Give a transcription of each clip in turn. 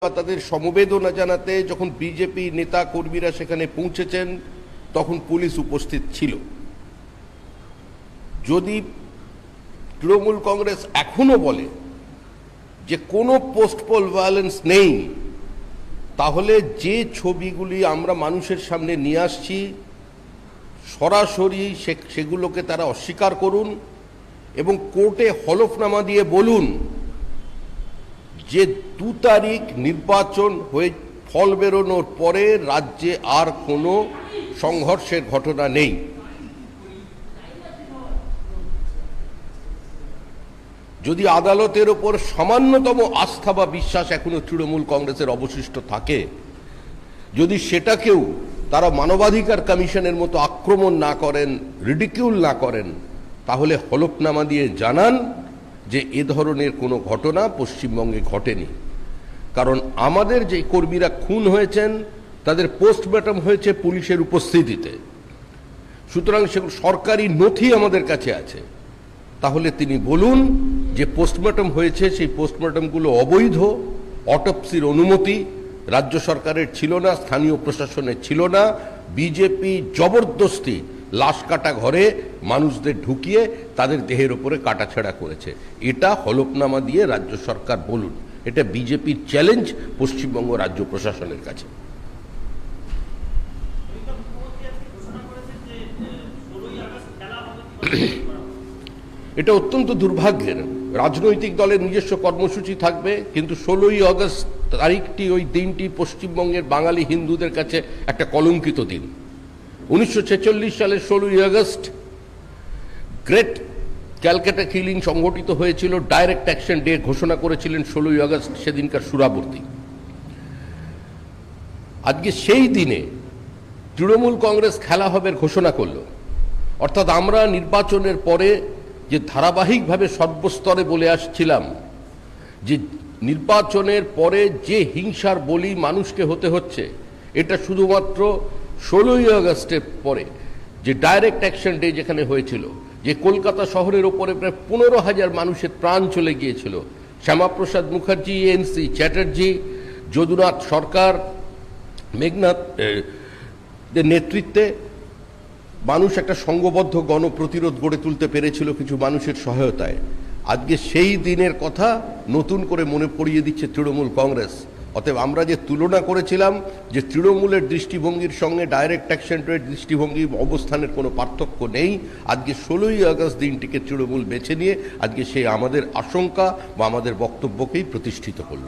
তাদের সমবেদনা জানাতে যখন বিজেপি নেতা কর্মীরা সেখানে পৌঁছেছেন তখন পুলিশ উপস্থিত ছিল। যদি তৃণমূল কংগ্রেস এখনো বলে যে কোনো পোস্ট পোল ভায়োলেন্স নেই, তাহলে যে ছবিগুলি আমরা মানুষের সামনে নিয়ে আসছি সরাসরি সেগুলোকে তারা অস্বীকার করুন এবং কোর্টে হলফনামা দিয়ে বলুন যে 2 তারিখ নির্বাচন হয়ে ফল বেরোনোর পরে রাজ্যে আর কোনো সংঘর্ষের ঘটনা নেই। যদি আদালতের ওপর সামান্যতম আস্থা বা বিশ্বাস এখনো তৃণমূল কংগ্রেসের অবশিষ্ট থাকে, যদি সেটাকেও তারা মানবাধিকার কমিশনের মতো আক্রমণ না করেন, রিডিকিউল না করেন, তাহলে হলফনামা দিয়ে জানান যে এ ধরনের কোনো ঘটনা পশ্চিমবঙ্গে ঘটেনি। কারণ আমাদের যে কর্মীরা খুন হয়েছেন তাদের পোস্টমর্টম হয়েছে পুলিশের উপস্থিতিতে, সুতরাং সেগুলো সরকারি নথি আমাদের কাছে আছে। তাহলে তিনি বলুন যে পোস্টমর্টম হয়েছে, সেই পোস্টমর্টমগুলো অবৈধ, অটোপসির অনুমতি রাজ্য সরকারের ছিল না, স্থানীয় প্রশাসনের ছিল না, বিজেপি জবরদস্তি লাশ কাটা ঘরে মানুষদের ঢুকিয়ে তাদের দেহের ওপরে কাটাছেঁড়া করেছে। এটা হলফনামা দিয়ে রাজ্য সরকার বলুন। এটা বিজেপির চ্যালেঞ্জ পশ্চিমবঙ্গ রাজ্য প্রশাসনের কাছে। এটা অত্যন্ত দুর্ভাগ্যের। রাজনৈতিক দলের নিজস্ব কর্মসূচি থাকবে, কিন্তু 16ই আগস্ট তারিখটি, ওই দিনটি পশ্চিমবঙ্গের বাঙালি হিন্দুদের কাছে একটা কলঙ্কিত দিন। 1946 সালের 16ই আগস্ট গ্রেট ক্যালকাটা কিলিং সংঘটিত হয়েছিল। ডাইরেক্ট অ্যাকশন ডে ঘোষণা করেছিলেন 16ই আগস্ট সেদিনকার সুরাবর্তী। আজকে সেই দিনে তৃণমূল কংগ্রেস খেলা হবে ঘোষণা করল। অর্থাৎ আমরা নির্বাচনের পরে যে ধারাবাহিকভাবে সর্বস্তরে বলে আসছিলাম যে নির্বাচনের পরে যে হিংসার বলি মানুষকে হতে হচ্ছে, এটা শুধুমাত্র 16ই আগস্টের পরে যে ডাইরেক্ট অ্যাকশন ডে যেখানে হয়েছিল, যে কলকাতা শহরের ওপরে প্রায় 15,000 মানুষের প্রাণ চলে গিয়েছিল, শ্যামাপ্রসাদ মুখার্জি, এনসি চ্যাটার্জি, যদুনাথ সরকার, মেঘনাথ নেতৃত্বে মানুষ একটা সংঘবদ্ধ গণপ্রতিরোধ গড়ে তুলতে পেরেছিল কিছু মানুষের সহায়তায়। আজকে সেই দিনের কথা নতুন করে মনে পড়িয়ে দিচ্ছে তৃণমূল কংগ্রেস। অতএব আমরা যে তুলনা করেছিলাম যে তৃণমূলের দৃষ্টিভঙ্গির সঙ্গে ডাইরেক্ট অ্যাকশনের দৃষ্টিভঙ্গি অবস্থানের কোনো পার্থক্য নেই, আজকে 16ই আগস্ট দিনটিকে তৃণমূল বেছে নিয়ে আজকে সেই আমাদের আশঙ্কা বা আমাদের বক্তব্যকেই প্রতিষ্ঠিত করল।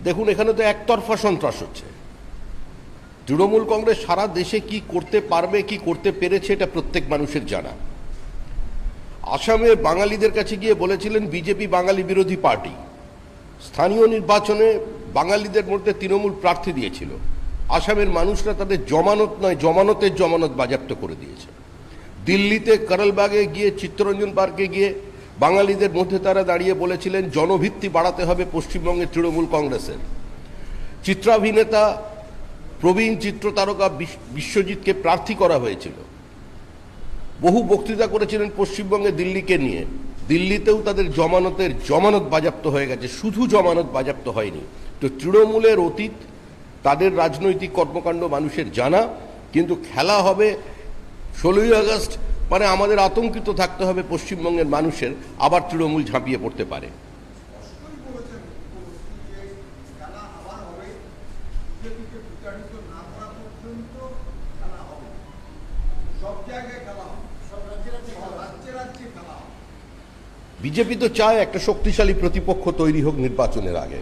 দেখুন, এখানে তো একতরফা সন্ত্রাস হচ্ছে। তৃণমূল কংগ্রেস সারা দেশে কি করতে পারবে, কি করতে পেরেছে, এটা প্রত্যেক মানুষের জানা। আসামের বাঙালিদের কাছে গিয়ে বলেছিলেন বিজেপি বাঙালি বিরোধী পার্টি। স্থানীয় নির্বাচনে বাঙালিদের মধ্যে তৃণমূল প্রার্থী দিয়েছিল। আসামের মানুষরা তাদের জমানত নয়, জমানতের জমানত বাজেয়াপ্ত করে দিয়েছে। দিল্লিতে করলবাগে গিয়ে, চিত্তরঞ্জন পার্কে গিয়ে বাঙালিদের মধ্যে তারা দাঁড়িয়ে বলেছিলেন জনভিত্তি বাড়াতে হবে পশ্চিমবঙ্গের তৃণমূল কংগ্রেসের। চিত্রাভিনেতা প্রবীণ চিত্রতারকা বিশ্বজিৎকে প্রার্থী করা হয়েছিল। বহু বক্তৃতা করেছিলেন পশ্চিমবঙ্গে দিল্লিকে নিয়ে। দিল্লিতেও তাদের জমানত বাজেয়াপ্ত হয়ে গেছে। শুধু জমানত বাজেয়াপ্ত হয়নি। তো তৃণমূলের অতীত, তাদের রাজনৈতিক কর্মকাণ্ড মানুষের জানা, কিন্তু খেলা হবে 16ই আগস্ট মানে আমাদের আতঙ্কিত থাকতে হবে পশ্চিমবঙ্গের মানুষের আবার তৃণমূল ঝাঁপিয়ে পড়তে পারে। বিজেপি তো চায় একটা শক্তিশালী প্রতিপক্ষ তৈরি হোক নির্বাচনের আগে।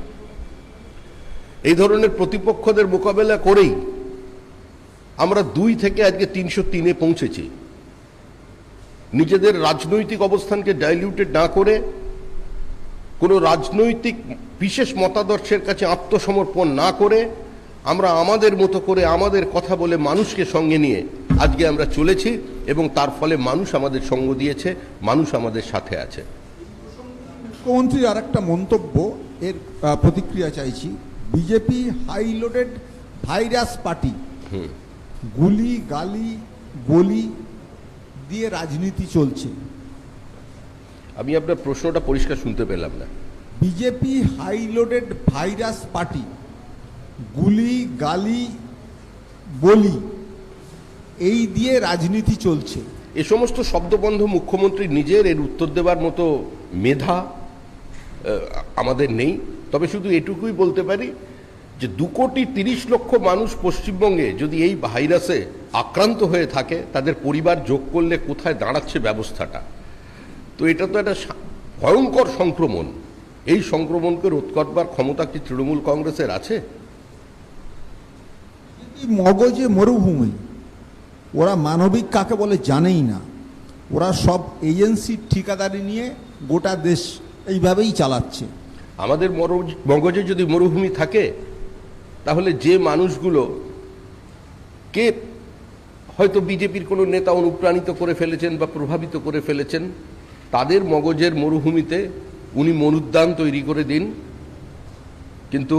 এই ধরনের প্রতিপক্ষদের মোকাবেলা করেই আমরা 2 থেকে আজকে 303-এ পৌঁছেছি। নিজেদের রাজনৈতিক অবস্থানকে ডাইলিউটেড না করে, কোনো রাজনৈতিক বিশেষ মতাদর্শের কাছে আত্মসমর্পণ না করে, আমরা আমাদের মতো করে আমাদের কথা বলে মানুষকে সঙ্গে নিয়ে আজকে আমরা চলেছি এবং তার ফলে মানুষ আমাদের সঙ্গ দিয়েছে, মানুষ আমাদের সাথে আছে। মুখ্যমন্ত্রীর আর একটা মন্তব্য, এর প্রতিক্রিয়া চাইছি। বিজেপি হাইলোডেড ভাইরাস পার্টি, গুলি গালি বলি দিয়ে রাজনীতি চলছে। আমি আপনার প্রশ্নটা পরিষ্কার শুনতে পেলাম না। BJP high loaded virus party, গুলি গালি বলি এই দিয়ে রাজনীতি চলছে। এ সমস্ত শব্দবন্ধ মুখ্যমন্ত্রী নিজের এর উত্তর দেবার মতো মেধা আমাদের নেই। তবে শুধু এটুকুই বলতে পারি যে 2,30,00,000 মানুষ পশ্চিমবঙ্গে যদি এই ভাইরাসে আক্রান্ত হয়ে থাকে, তাদের পরিবার যোগ করলে কোথায় দাঁড়াচ্ছে ব্যবস্থাটা। তো এটা তো একটা ভয়ঙ্কর সংক্রমণ। এই সংক্রমণকে রোধ করবার ক্ষমতা কি তৃণমূল কংগ্রেসের আছে? মগজে মরুভূমি, ওরা মানবিক কাকে বলে জানেই না। ওরা সব এজেন্সির ঠিকাদারি নিয়ে গোটা দেশ এইভাবেই চালাচ্ছে। আমাদের মগজে যদি মরুভূমি থাকে, তাহলে যে মানুষগুলো কে হয়তো বিজেপির কোনো নেতা অনুপ্রাণিত করে ফেলেছেন বা প্রভাবিত করে ফেলেছেন, তাদের মগজের মরুভূমিতে উনি মরুদ্যান তৈরি করে দিন। কিন্তু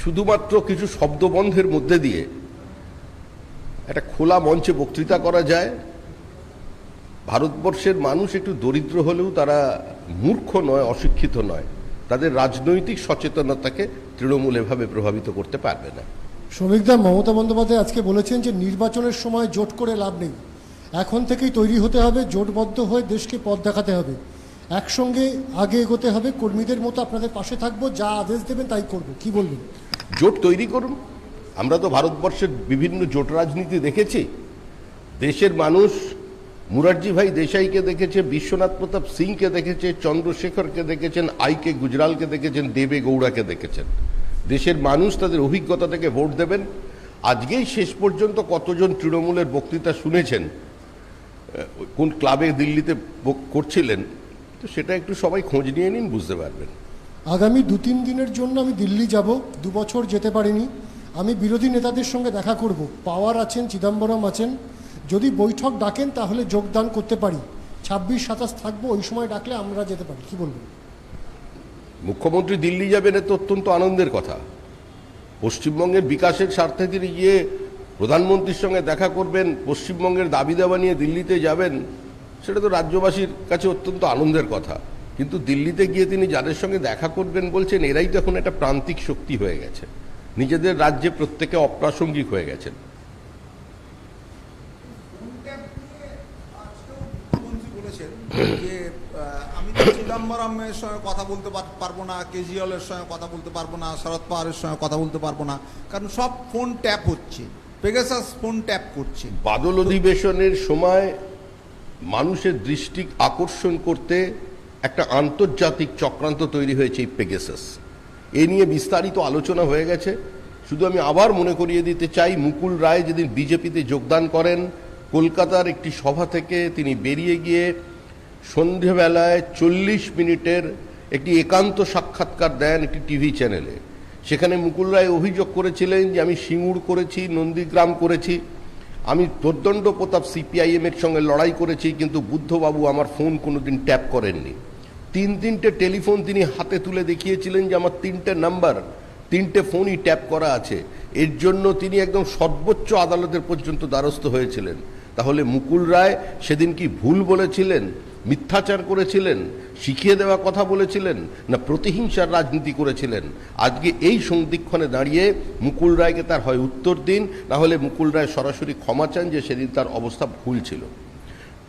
শুধুমাত্র কিছু শব্দবন্ধের মধ্যে দিয়ে একটা খোলা মঞ্চে বক্তৃতা করা যায়। ভারতবর্ষের মানুষ একটু দরিদ্র হলেও তারা মূর্খ নয়, অশিক্ষিত নয়। তাদের রাজনৈতিক সচেতনতাকে তৃণমূল এভাবে প্রভাবিত করতে পারবে না। শ্রমিকদা, মমতা বন্দ্যোপাধ্যায় আজকে বলেছেন যে নির্বাচনের সময় জোট করে লাভ নেই, এখন থেকেই তৈরি হতে হবে, জোটবদ্ধ হয়ে দেশকে পথ দেখাতে হবে, একসঙ্গে আগে এগোতে হবে, কর্মীদের মতো আপনাদের পাশে থাকবো, যা আদেশ দেবেন তাই করব। কি বলবেন? জোট তৈরি করুন। আমরা তো ভারতবর্ষের বিভিন্ন জোট রাজনীতি দেখেছি। দেশের মানুষ মুরারজি ভাই দেশাইকে দেখেছে, বিশ্বনাথ প্রতাপ সিংকে দেখেছে, চন্দ্রশেখরকে দেখেছেন, আইকে গুজরালকে দেখেছেন, দেবে গৌড়াকে দেখেছেন। দেশের মানুষ তাদের অভিজ্ঞতা থেকে ভোট দেবেন। আজকেই শেষ পর্যন্ত কতজন তৃণমূলের বক্তৃতা শুনেছেন, কোন ক্লাবে দিল্লিতে করছিলেন, তো সেটা একটু সবাই খোঁজ নিয়ে নিন, বুঝতে পারবেন। আগামী 2-3 দিনের জন্য আমি দিল্লি যাব, 2 বছর যেতে পারিনি। আমি বিরোধী নেতাদের সঙ্গে দেখা করব। পাওয়ার আছেন, চিদম্বরম আছেন, যদি বৈঠক ডাকেন তাহলে যোগদান করতে পারি। 26-27 থাকবো, ওই সময় ডাকলে আমরা যেতে পারি। কি বলবেন? মুখ্যমন্ত্রী দিল্লি যাবেন, এ তো অত্যন্ত আনন্দের কথা। পশ্চিমবঙ্গের বিকাশের স্বার্থে তিনি গিয়ে প্রধানমন্ত্রীর সঙ্গে দেখা করবেন, পশ্চিমবঙ্গের দাবি দাবা নিয়ে দিল্লিতে যাবেন, সেটা তো রাজ্যবাসীর কাছে অত্যন্ত আনন্দের কথা। কিন্তু দিল্লিতে গিয়ে তিনি যাদের সঙ্গে দেখা করবেন বলছেন, এরাই তো এখন একটা প্রান্তিক শক্তি হয়ে গেছে, নিজেদের রাজ্যে প্রত্যেকে অপ্রাসঙ্গিক হয়ে গেছেন। যে আমি চিদম্বরমের সঙ্গে কথা বলতে পারবো না, কেজরিওয়ালের সঙ্গে কথা বলতে পারবো না, শরদ পাওয়ারের সঙ্গে কথা বলতে পারবো না, কারণ সব ফোন ট্যাপ হচ্ছে, পেগাসাস ফোন ট্যাপ করছে। বাদল অধিবেশনের সময় মানুষের দৃষ্টি আকর্ষণ করতে একটা আন্তর্জাতিক চক্রান্ত তৈরি হয়েছে এই পেগাসাস। এ নিয়ে বিস্তারিত আলোচনা হয়ে গেছে। শুধু আমি আবার মনে করিয়ে দিতে চাই, মুকুল রায় যেদিন বিজেপিতে যোগদান করেন, কলকাতার একটি সভা থেকে তিনি বেরিয়ে গিয়ে সন্ধেবেলায় 40 মিনিটের একটি একান্ত সাক্ষাৎকার দেন একটি টিভি চ্যানেলে। সেখানে মুকুল রায় অভিযোগ করেছিলেন যে আমি সিঙ্গুর করেছি, নন্দীগ্রাম করেছি, আমি প্রদণ্ড প্রতাপ সিপিআইএমের সঙ্গে লড়াই করেছি, কিন্তু বুদ্ধবাবু আমার ফোন কোনোদিন ট্যাপ করেননি। 3টে টেলিফোন তিনি হাতে তুলে দেখিয়েছিলেন যে আমার 3টে নাম্বার, 3টে ফোনই ট্যাপ করা আছে। এর জন্য তিনি একদম সর্বোচ্চ আদালতের পর্যন্ত দ্বারস্থ হয়েছিলেন। তাহলে মুকুল রায় সেদিন কি ভুল বলেছিলেন, মিথ্যাচার করেছিলেন, শিখিয়ে দেওয়া কথা বলেছিলেন, না প্রতিহিংসার রাজনীতি করেছিলেন? আজকে এই সন্ধিক্ষণে দাঁড়িয়ে মুকুল রায়কে তার হয় উত্তর দিন, না হলে মুকুল রায় সরাসরি ক্ষমা চান যে সেদিন তার অবস্থা ভুল ছিল।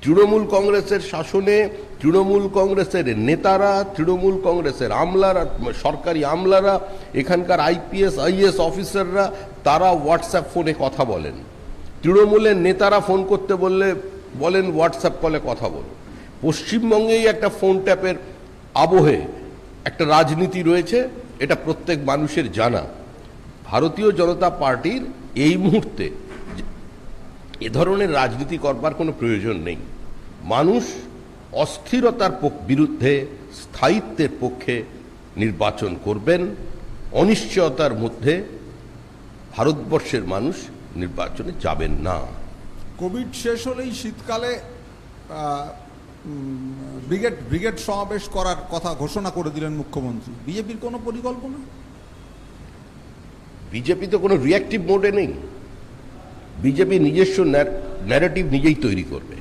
তৃণমূল কংগ্রেসের শাসনে তৃণমূল কংগ্রেসের নেতারা, তৃণমূল কংগ্রেসের আমলারা, সরকারি আমলারা, এখানকার আইপিএস আইএস অফিসাররা, তারা হোয়াটসঅ্যাপ ফোনে কথা বলেন। তৃণমূলের নেতারা ফোন করতে বললে বলেন হোয়াটসঅ্যাপ কলে কথা বলুন। পশ্চিমবঙ্গেই একটা ফোন ট্যাপের আবহে একটা রাজনীতি রয়েছে, এটা প্রত্যেক মানুষের জানা। ভারতীয় জনতা পার্টির এই মুহূর্তে এ ধরনের রাজনীতি করবার কোনো প্রয়োজন নেই। মানুষ অস্থিরতার বিরুদ্ধে স্থায়িত্বের পক্ষে নির্বাচন করবেন। অনিশ্চয়তার মধ্যে ভারতবর্ষের মানুষ নির্বাচনে যাবেন না। কোভিড শেষ হলেই শীতকালে ব্রিগেড সমাবেশ করার কথা ঘোষণা করে দিলেন মুখ্যমন্ত্রী। বিজেপির কোনো পরিকল্পনা? বিজেপি তো কোনো রিঅ্যাক্টিভ মোডে নেই। বিজেপি নিজস্ব ন্যারেটিভ নিজেই তৈরি করবে।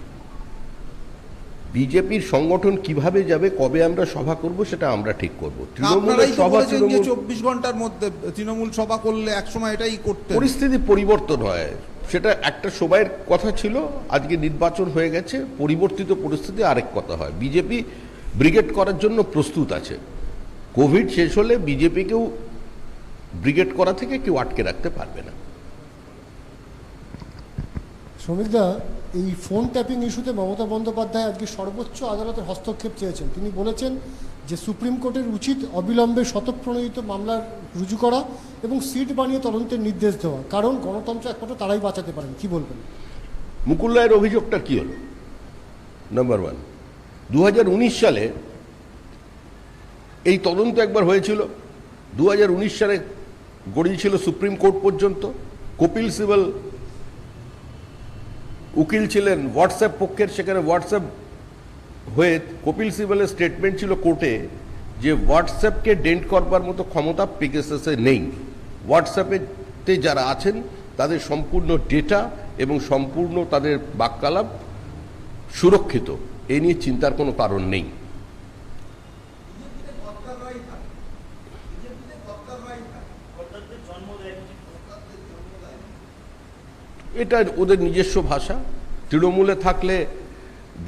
বিজেপির সংগঠন কিভাবে যাবে, কবে আমরা সভা করব সেটা আমরা ঠিক করব। আপনারাই তো সভা বলেছেন যে 24 ঘন্টার মধ্যে তৃণমূল সভা করলে একসময় এটাই করতে। পরিস্থিতি পরিবর্তন হয়, সেটা একটা সময়ের কথা ছিল, আজকে নির্বাচন হয়ে গেছে, পরিবর্তিত পরিস্থিতি আরেক কথা হয়। বিজেপি ব্রিগেড করার জন্য প্রস্তুত আছে। কোভিড শেষ হলে বিজেপিকেও ব্রিগেড করা থেকে কেউ আটকে রাখতে পারবে না। শ্রমিকদা, এই ফোন ট্যাপিং ইস্যুতে মমতা বন্দ্যোপাধ্যায় আজকে সর্বোচ্চ আদালতের হস্তক্ষেপ চেয়েছেন। তিনি বলেছেন যে সুপ্রিম কোর্টের উচিত অবিলম্বে শতপ্রণোদিত মামলা রুজু করা এবং সিট বানিয়ে তদন্তের নির্দেশ দেওয়া, কারণ গণতন্ত্র একমাত্র তারাই বাঁচাতে পারেন। কি বলবেন? মুকুল রায়ের অভিযোগটা কি হলো? নাম্বার ওয়ান, 2019 সালে এই তদন্ত একবার হয়েছিল। 2019 সালে গড়িয়েছিল সুপ্রিম কোর্ট পর্যন্ত। কপিল সিবাল উকিল ছিলেন হোয়াটসঅ্যাপ পক্ষের, সেখানে হোয়াটসঅ্যাপ হয়ে কপিল সিবালের স্টেটমেন্ট ছিল কোর্টে যে হোয়াটসঅ্যাপকে ডেন্ট করবার মতো ক্ষমতা পেগাসাসে নেই। হোয়াটসঅ্যাপেতে যারা আছেন তাদের সম্পূর্ণ ডেটা এবং সম্পূর্ণ তাদের বাক্যালাপ সুরক্ষিত, এ নিয়ে চিন্তার কোনো কারণ নেই। এটা ওদের নিজস্ব ভাষা। তৃণমূলে থাকলে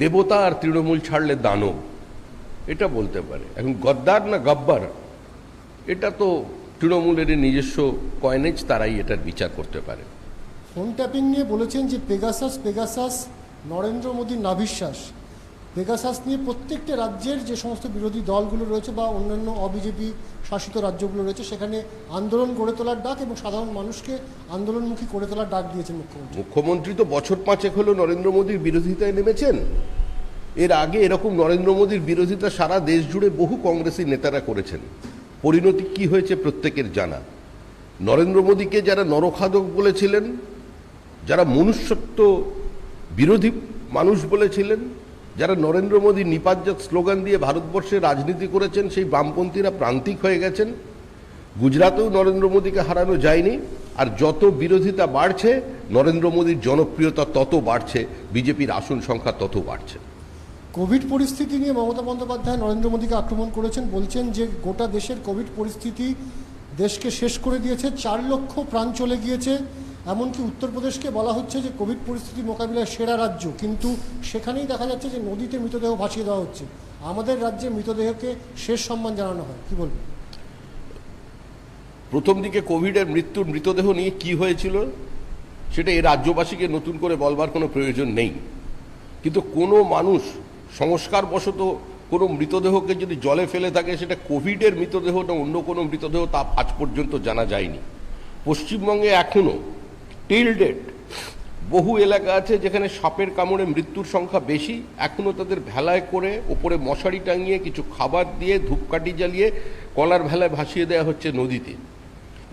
দেবতা আর তৃণমূল ছাড়লে দানব, এটা বলতে পারে। এখন গদ্দার না গব্বর, এটা তো তৃণমূলের নিজস্ব কয়েনেজ, তারাই এটার বিচার করতে পারে। ফোন ট্যাপিং নিয়ে বলেছেন যে পেগাসাস নরেন্দ্র মোদীর নাভিশ্বাস। পেগাসাস নিয়ে প্রত্যেকটা রাজ্যের যে সমস্ত বিরোধী দলগুলো রয়েছে বা অন্যান্য অবিজেপি শাসিত রাজ্যগুলো রয়েছে সেখানে আন্দোলন গড়ে তোলার ডাক এবং সাধারণ মানুষকে আন্দোলনমুখী করে তোলার ডাক দিয়েছেন মুখ্যমন্ত্রী। মুখ্যমন্ত্রী তো বছর 5 হলো নরেন্দ্র মোদীর বিরোধিতায় নেমেছেন। এর আগে এরকম নরেন্দ্র মোদীর বিরোধিতা সারা দেশ জুড়ে বহু কংগ্রেসী নেতারা করেছেন। পরিণতি কি হয়েছে প্রত্যেকের জানা। নরেন্দ্র মোদীকে যারা নরখাদক বলেছিলেন, যারা মনুষ্যত্ব বিরোধী মানুষ বলেছিলেন, যারা নরেন্দ্র মোদী নিপাতজাত স্লোগান দিয়ে ভারতবর্ষে রাজনীতি করেছেন, সেই বামপন্থীরা প্রান্তিক হয়ে গেছেন। গুজরাতেও নরেন্দ্র মোদীকে হারানো যায়নি। আর যত বিরোধিতা বাড়ছে, নরেন্দ্র মোদীর জনপ্রিয়তা তত বাড়ছে, বিজেপির আসন সংখ্যা তত বাড়ছে। কোভিড পরিস্থিতি নিয়ে মমতা বন্দ্যোপাধ্যায় নরেন্দ্র মোদীকে আক্রমণ করেছেন, বলছেন যে গোটা দেশের কোভিড পরিস্থিতি দেশকে শেষ করে দিয়েছে, 4 লক্ষ প্রাণ চলে গিয়েছে। এমনকি উত্তরপ্রদেশকে বলা হচ্ছে যে কোভিড পরিস্থিতি মোকাবিলায় সেরা রাজ্য, কিন্তু সেখানেই দেখা যাচ্ছে যে নদীতে মৃতদেহ ভাসিয়ে দেওয়া হচ্ছে। আমাদের রাজ্যে মৃতদেহকে শেষ সম্মান জানানো হয়। কি বলবেন? প্রথম দিকে কোভিডের মৃতদেহ নিয়ে কি হয়েছিল সেটা এই রাজ্যবাসীকে নতুন করে বলবার কোনো প্রয়োজন নেই। কিন্তু কোনো মানুষ সংস্কারবশত কোনো মৃতদেহকে যদি জলে ফেলে থাকে, সেটা কোভিডের মৃতদেহ না অন্য কোনো মৃতদেহ, তা আজ পর্যন্ত জানা যায়নি। পশ্চিমবঙ্গে এখনও টিল ডেট বহু এলাকা আছে যেখানে সাপের কামড়ে মৃত্যুর সংখ্যা বেশি। এখনও তাদের ভেলায় করে ওপরে মশারি টাঙিয়ে কিছু খাবার দিয়ে ধূপকাঠি জ্বালিয়ে কলার ভেলায় ভাসিয়ে দেওয়া হচ্ছে নদীতে।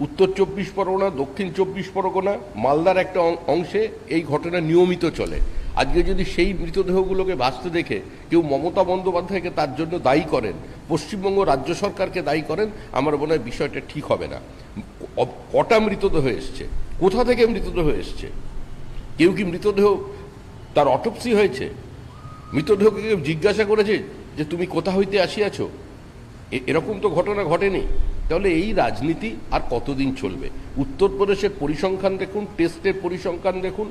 উত্তর 24 পরগনা, দক্ষিণ 24 পরগনা, মালদার একটা অংশে এই ঘটনা নিয়মিত চলে। আজকে যদি সেই মৃতদেহগুলোকে ভাসতে দেখে কেউ মমতা বন্দ্যোপাধ্যায়কে তার জন্য দায়ী করেন, পশ্চিমবঙ্গ রাজ্য সরকারকে দায়ী করেন, আমার মনে হয় বিষয়টা ঠিক হবে না। কটা মৃতদেহ এসছে, কোথা থেকে মৃতদেহ এসছে, কেউ কি মৃতদেহ তার অটোপসি হয়েছে, মৃতদেহকে কেউ জিজ্ঞাসা করেছে যে তুমি কোথা হইতে আসিয়াছ? এরকম তো ঘটনা ঘটেনি। তাহলে এই রাজনীতি আর কতদিন চলবে? উত্তরপ্রদেশের পরিসংখ্যান দেখুন, টেস্টের পরিসংখ্যান দেখুন,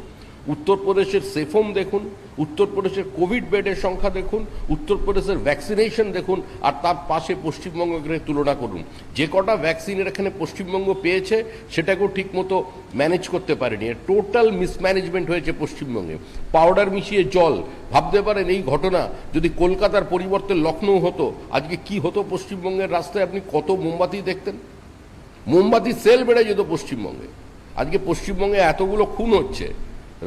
উত্তরপ্রদেশের সেফোম দেখুন, উত্তরপ্রদেশের কোভিড বেডের সংখ্যা দেখুন, উত্তরপ্রদেশের ভ্যাকসিনেশন দেখুন, আর তার পাশে পশ্চিমবঙ্গকে তুলনা করুন। যে কটা ভ্যাকসিনের এখানে পশ্চিমবঙ্গ পেয়েছে সেটাকেও ঠিকমতো ম্যানেজ করতে পারেনি। টোটাল মিসম্যানেজমেন্ট হয়েছে পশ্চিমবঙ্গে। পাউডার মিশিয়ে জল, ভাবতে পারেন এই ঘটনা যদি কলকাতার পরিবর্তে লখনৌ হতো, আজকে কি হতো পশ্চিমবঙ্গের রাস্তায়? আপনি কত মোমবাতি দেখতেন, মোমবাতি সেল বেড়ে যেত পশ্চিমবঙ্গে। আজকে পশ্চিমবঙ্গে এতগুলো খুন হচ্ছে,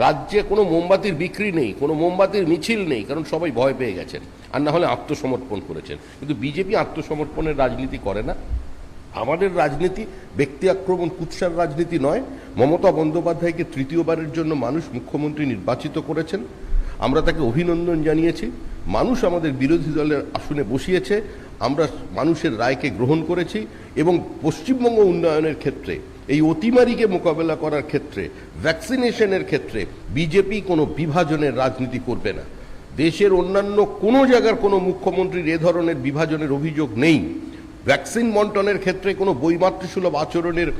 রাজ্যে কোনো মোমবাতির বিক্রি নেই, কোনো মোমবাতির মিছিল নেই, কারণ সবাই ভয় পেয়ে গেছেন, আর না হলে আত্মসমর্পণ করেছেন। কিন্তু বিজেপি আত্মসমর্পণের রাজনীতি করে না। আমাদের রাজনীতি ব্যক্তি আক্রমণ কুৎসার রাজনীতি নয়। মমতা বন্দ্যোপাধ্যায়কে তৃতীয়বারের জন্য মানুষ মুখ্যমন্ত্রী নির্বাচিত করেছেন, আমরা তাকে অভিনন্দন জানিয়েছি। মানুষ আমাদের বিরোধী দলের আসনে বসিয়েছে, আমরা মানুষের রায়কে গ্রহণ করেছি এবং পশ্চিমবঙ্গ উন্নয়নের ক্ষেত্রে, এই অতিমারীকে মোকাবেলা করার ক্ষেত্রে, ভ্যাকসিনেশনের ক্ষেত্রে বিজেপি কোনো বিভাজনের রাজনীতি করবে না। দেশের অন্যান্য কোনো জায়গার কোনো মুখ্যমন্ত্রীর এ ধরনের বিভাজনের অভিযোগ নেই। ভ্যাকসিন বন্টনের ক্ষেত্রে কোনো বৈমাতৃসুলভ আচরণের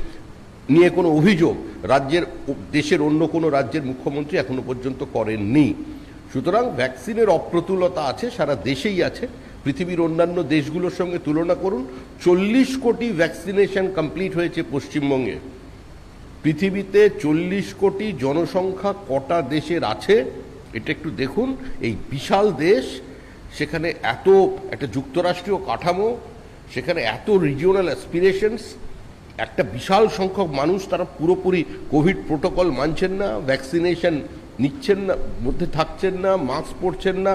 নিয়ে কোনো অভিযোগ দেশের অন্য কোনো রাজ্যের মুখ্যমন্ত্রী এখনো পর্যন্ত করেননি। সুতরাং ভ্যাকসিনের অপ্রতুলতা আছে, সারা দেশেই আছে। পৃথিবীর অন্যান্য দেশগুলোর সঙ্গে তুলনা করুন, 40 কোটি ভ্যাকসিনেশন কমপ্লিট হয়েছে পশ্চিমবঙ্গে। পৃথিবীতে 40 কোটি জনসংখ্যা কটা দেশের আছে এটা একটু দেখুন। এই বিশাল দেশ, সেখানে এত একটা যুক্তরাষ্ট্রীয় কাঠামো, সেখানে এত রিজিওনাল অ্যাসপিরেশনস, একটা বিশাল সংখ্যক মানুষ তারা পুরোপুরি কোভিড প্রোটোকল মানছেন না, ভ্যাকসিনেশন নিচ্ছেন না, মধ্যে থাকছেন না, মাস্ক পরছেন না,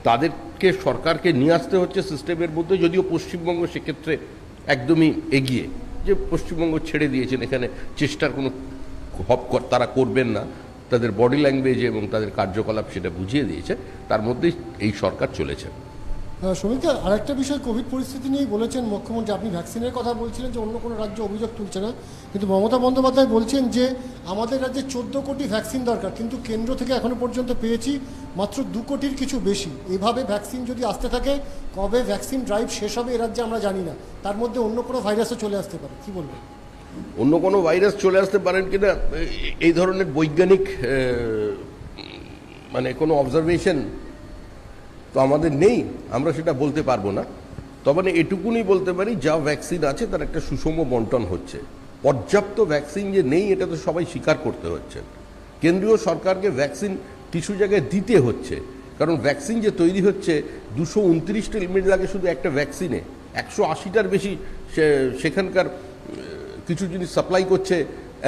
তাদেরকে সরকারকে নিয়ে আসতে হচ্ছে সিস্টেমের মধ্যে। যদিও পশ্চিমবঙ্গ সেক্ষেত্রে একদমই এগিয়ে, যে পশ্চিমবঙ্গ ছেড়ে দিয়েছেন, এখানে চেষ্টার কোনো তারা করবেন না, তাদের বডি ল্যাঙ্গুয়েজ এবং তাদের কার্যকলাপ সেটা বুঝিয়ে দিয়েছে, তার মধ্যেই এই সরকার চলেছে। শ্রমিকদা, আরেকটা বিষয় কোভিড পরিস্থিতি নিয়েই বলেছেন মুখ্যমন্ত্রী। আপনি ভ্যাকসিনের কথা বলছিলেন যে অন্য কোনো রাজ্য অভিযোগ তুলছে না, কিন্তু মমতা বন্দ্যোপাধ্যায় বলছেন যে আমাদের রাজ্যে 14 কোটি ভ্যাকসিন দরকার, কিন্তু কেন্দ্র থেকে এখনো পর্যন্ত পেয়েছি মাত্র 2 কোটির কিছু বেশি। এভাবে ভ্যাকসিন যদি আসতে থাকে, কবে ভ্যাকসিন ড্রাইভ শেষ হবে এ রাজ্যে আমরা জানি না। তার মধ্যে অন্য কোনো ভাইরাসও চলে আসতে পারে, কি বলবেন? অন্য কোনো ভাইরাস চলে আসতে পারেন কিনা এই ধরনের বৈজ্ঞানিক মানে কোনো অবজারভেশন তো আমাদের নেই, আমরা সেটা বলতে পারবো না। তবে এটুকুনি বলতে পারি, যা ভ্যাকসিন আছে তার একটা সুষম বন্টন হচ্ছে। পর্যাপ্ত ভ্যাকসিন যে নেই এটা তো সবাই স্বীকার করতে হচ্ছে। কেন্দ্রীয় সরকারকে ভ্যাকসিন কিছু জায়গায় দিতে হচ্ছে, কারণ ভ্যাকসিন যে তৈরি হচ্ছে 229টা এলিমেন্ট লাগে শুধু একটা ভ্যাকসিনে, 180টার বেশি সেখানকার কিছু জিনিস সাপ্লাই করছে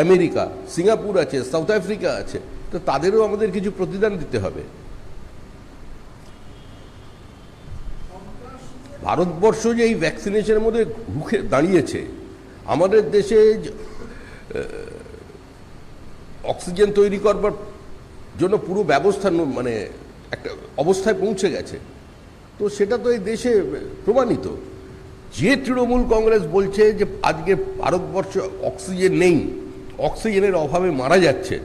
আমেরিকা, সিঙ্গাপুর আছে, সাউথ আফ্রিকা আছে, তো তাদেরও আমাদের কিছু প্রতিদান দিতে হবে। ভারতবর্ষ যে এই ভ্যাকসিনেশনের মধ্যে রুখে দাঁড়িয়েছে, আমাদের দেশে অক্সিজেন তৈরি করবার জন্য পুরো ব্যবস্থা মানে একটা অবস্থায় পৌঁছে গেছে, তো সেটা তো এই দেশে প্রমাণিত। যে তৃণমূল কংগ্রেস বলছে যে আজকে ভারতবর্ষে অক্সিজেন নেই, অক্সিজেনের অভাবে মারা যাচ্ছে,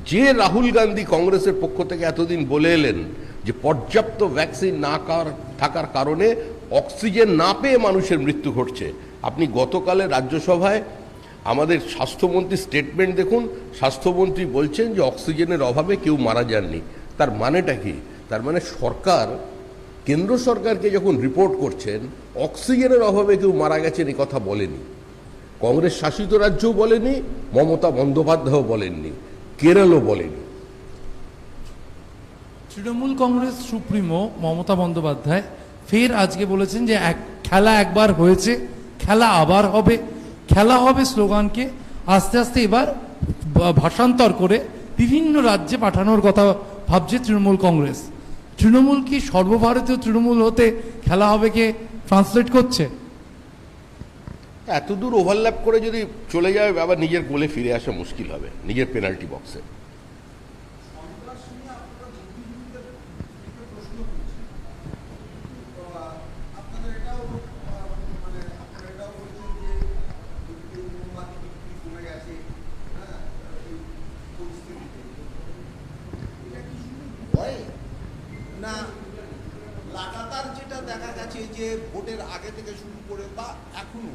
যে রাহুল গান্ধী কংগ্রেসের পক্ষ থেকে এতদিন বলে এলেন যে পর্যাপ্ত ভ্যাকসিন না থাকার কারণে অক্সিজেন না পেয়ে মানুষের মৃত্যু ঘটছে, আপনি গতকালে রাজ্যসভায় আমাদের স্বাস্থ্যমন্ত্রী স্টেটমেন্ট দেখুন। স্বাস্থ্যমন্ত্রী বলছেন যে অক্সিজেনের অভাবে কেউ মারা যাননি। তার মানেটা কি? তার মানে সরকার, কেন্দ্র সরকারকে যখন রিপোর্ট করছেন অক্সিজেনের অভাবে কেউ মারা গেছেন এ কথা বলেনি, কংগ্রেস শাসিত রাজ্যও বলেনি, মমতা বন্দ্যোপাধ্যায়ও বলেননি, কেরলও বলেনি। তৃণমূল কংগ্রেস সুপ্রিমো মমতা বন্দ্যোপাধ্যায় ফের আজকে বলেছেন যে খেলা একবার হয়েছে, খেলা আবার হবে, খেলা হবে স্লোগানকে আস্তে আস্তে এবার ভাষান্তর করে বিভিন্ন রাজ্যে পাঠানোর কথা ভাবছে তৃণমূল কংগ্রেস। তৃণমূল কি সর্বভারতীয় তৃণমূল হতে খেলা হবে কে ট্রান্সলেট করছে? এত দূর ওভারল্যাপ করে যদি চলে যায়, আবার নিজের গোলে ফিরে আসা মুশকিল হবে, নিজের পেনাল্টি বক্সে। না লাগাতার যেটা দেখা গেছে যে ভোটের আগে থেকে শুরু করে বা এখনো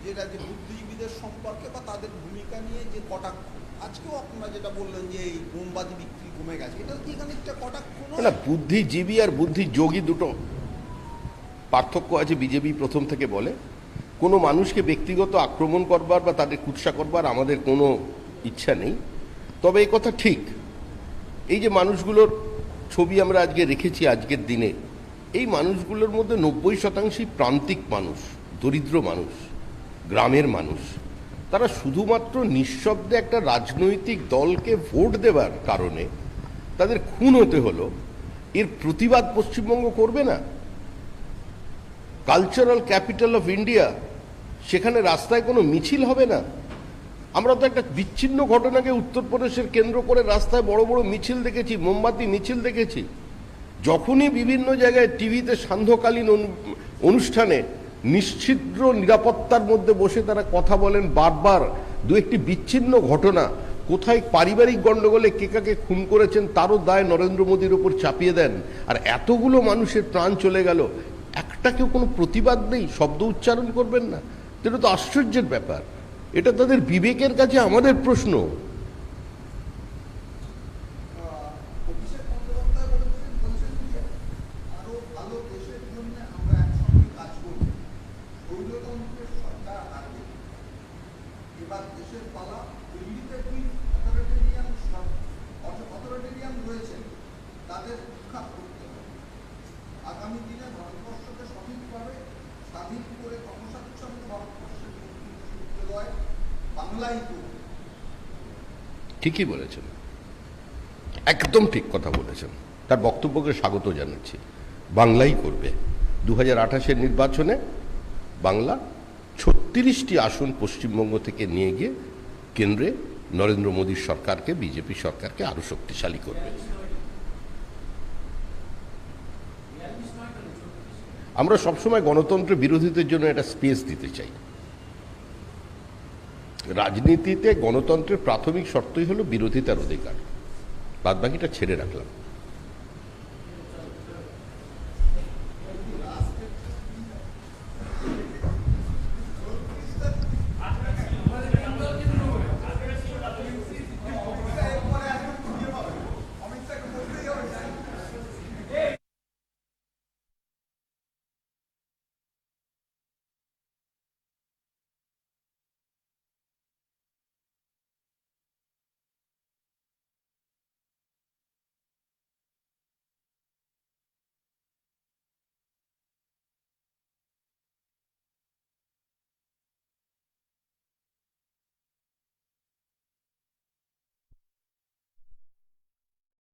যেটা যে বুদ্ধিজীবীদের সম্পর্কে বা তাদের ভূমিকা নিয়ে যে কটাক্ষ, আজকেও আপনারা যেটা বললেন যে এই মোমবাতি বিক্রি কমে গেছে, এটা কি খানিকটা কটাক্ষ না? বুদ্ধিজীবী আর বুদ্ধিযোগী দুটো পার্থক্য আছে। বিজেপি প্রথম থেকে বলে কোনো মানুষকে ব্যক্তিগত আক্রমণ করবার বা তাদের কুৎসা করবার আমাদের কোনো ইচ্ছা নেই। তবে এই কথা ঠিক, এই যে মানুষগুলোর ছবি আমরা আজকে রেখেছি আজকের দিনে, এই মানুষগুলোর মধ্যে 90% প্রান্তিক মানুষ, দরিদ্র মানুষ, গ্রামের মানুষ। তারা শুধুমাত্র নিঃশব্দে একটা রাজনৈতিক দলকে ভোট দেবার কারণে তাদের খুন হতে হলো, এর প্রতিবাদ পশ্চিমবঙ্গ করবে না? কালচারাল ক্যাপিটাল অফ ইন্ডিয়া, সেখানে রাস্তায় কোনো মিছিল হবে না? আমরা তো একটা বিচ্ছিন্ন ঘটনাকে উত্তরপ্রদেশের কেন্দ্র করে রাস্তায় বড় বড় মিছিল দেখেছি, মোমবাতি মিছিল দেখেছি। যখনই বিভিন্ন জায়গায় টিভিতে সান্ধ্যকালীন অনুষ্ঠানে নিশ্ছিদ্র নিরাপত্তার মধ্যে বসে তারা কথা বলেন, বারবার দু একটি বিচ্ছিন্ন ঘটনা কোথায় পারিবারিক গণ্ডগোলে কে কাকে খুন করেছেন তারও দায় নরেন্দ্র মোদীর উপর চাপিয়ে দেন, আর এতগুলো মানুষের প্রাণ চলে গেল, একটা কেউ কোনো প্রতিবাদ নেই, শব্দ উচ্চারণ করবেন না? এটা তো আশ্চর্যের ব্যাপার। এটা তাদের বিবেকের কাছে আমাদের প্রশ্ন। অভিষেক বন্দ্যোপাধ্যায় বলছেন যে আরো ভালো দেশের জন্য আমরা একসঙ্গে কাজ করব, স্বৈরতন্ত্রের সরকার আগে এবার দেশের পালা। দিল্লিতে কি অথরিটেরিয়ান রয়েছেন তাদের উৎখাত করতে হবে। আগামী দিনে ভারতবর্ষকে সঠিকভাবে স্বাধীন করে কর্মস্বাচ্ছন্দ্য ভারতবর্ষের বিশ্ববিদ্যালয় বাংলায় করবে। ঠিকই বলেছেন, একদম ঠিক কথা বলেছেন, তার বক্তব্যকে স্বাগত জানাচ্ছি। বাংলাই করবে। 2028-এর নির্বাচনে বাংলা 36টি আসন পশ্চিমবঙ্গ থেকে নিয়ে গিয়ে কেন্দ্রে নরেন্দ্র মোদীর সরকারকে, বিজেপি সরকারকে আরো শক্তিশালী করবে। আমরা সবসময় গণতন্ত্রের বিরোধীদের জন্য একটা স্পেস দিতে চাই। রাজনীতিতে গণতন্ত্রের প্রাথমিক শর্তই হলো বিরোধিতার অধিকার, বাদবাকিটা ছেড়ে রাখলাম।